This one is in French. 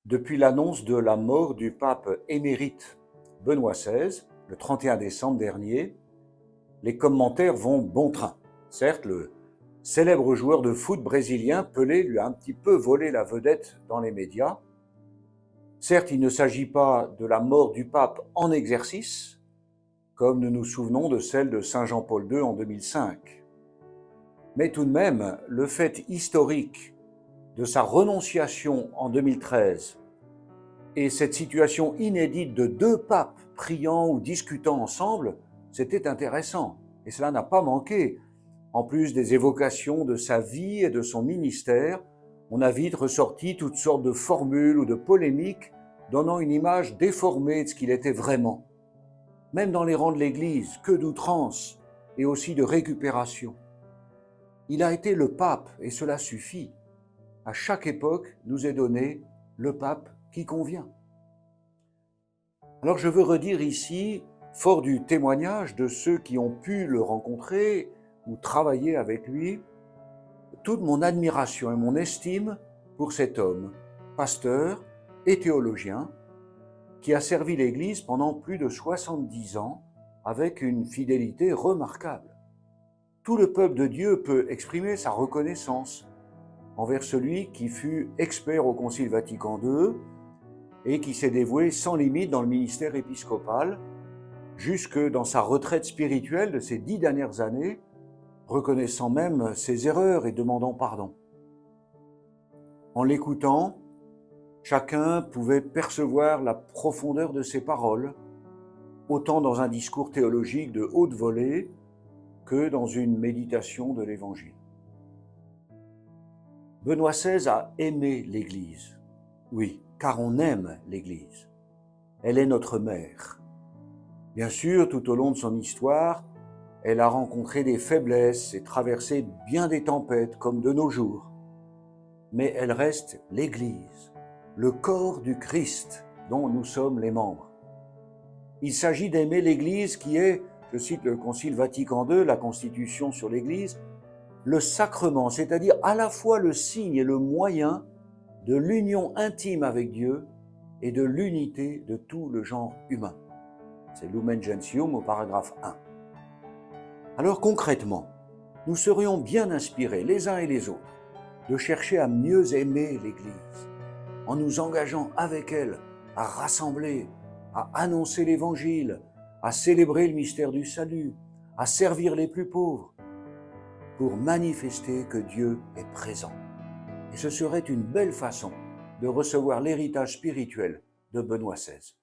Depuis l'annonce de la mort du pape émérite Benoît XVI, le 31 décembre dernier, les commentaires vont bon train. Certes, le célèbre joueur de foot brésilien Pelé lui a un petit peu volé la vedette dans les médias. Certes, il ne s'agit pas de la mort du pape en exercice, comme nous nous souvenons de celle de Saint Jean-Paul II en 2005. Mais tout de même, le fait historique de sa renonciation en 2013 et cette situation inédite de deux papes priant ou discutant ensemble, c'était intéressant. Et cela n'a pas manqué. En plus des évocations de sa vie et de son ministère, on a vite ressorti toutes sortes de formules ou de polémiques donnant une image déformée de ce qu'il était vraiment. Même dans les rangs de l'Église, que d'outrance et aussi de récupération. Il a été le pape, et cela suffit. À chaque époque, nous est donné le pape qui convient. Alors je veux redire ici, fort du témoignage de ceux qui ont pu le rencontrer ou travailler avec lui, toute mon admiration et mon estime pour cet homme, pasteur et théologien, qui a servi l'Église pendant plus de 70 ans avec une fidélité remarquable. Tout le peuple de Dieu peut exprimer sa reconnaissance envers celui qui fut expert au Concile Vatican II et qui s'est dévoué sans limite dans le ministère épiscopal, jusque dans sa retraite spirituelle de ces 10 dernières années, reconnaissant même ses erreurs et demandant pardon. En l'écoutant, chacun pouvait percevoir la profondeur de ses paroles, autant dans un discours théologique de haute volée que dans une méditation de l'Évangile. Benoît XVI a aimé l'Église. Oui, car on aime l'Église. Elle est notre mère. Bien sûr, tout au long de son histoire, elle a rencontré des faiblesses et traversé bien des tempêtes comme de nos jours. Mais elle reste l'Église, le corps du Christ dont nous sommes les membres. Il s'agit d'aimer l'Église qui est, je cite le Concile Vatican II, la Constitution sur l'Église, le sacrement, c'est-à-dire à la fois le signe et le moyen de l'union intime avec Dieu et de l'unité de tout le genre humain. C'est Lumen Gentium au paragraphe 1. Alors concrètement, nous serions bien inspirés les uns et les autres de chercher à mieux aimer l'Église, en nous engageant avec elle à rassembler, à annoncer l'Évangile, à célébrer le mystère du salut, à servir les plus pauvres, pour manifester que Dieu est présent. Et ce serait une belle façon de recevoir l'héritage spirituel de Benoît XVI.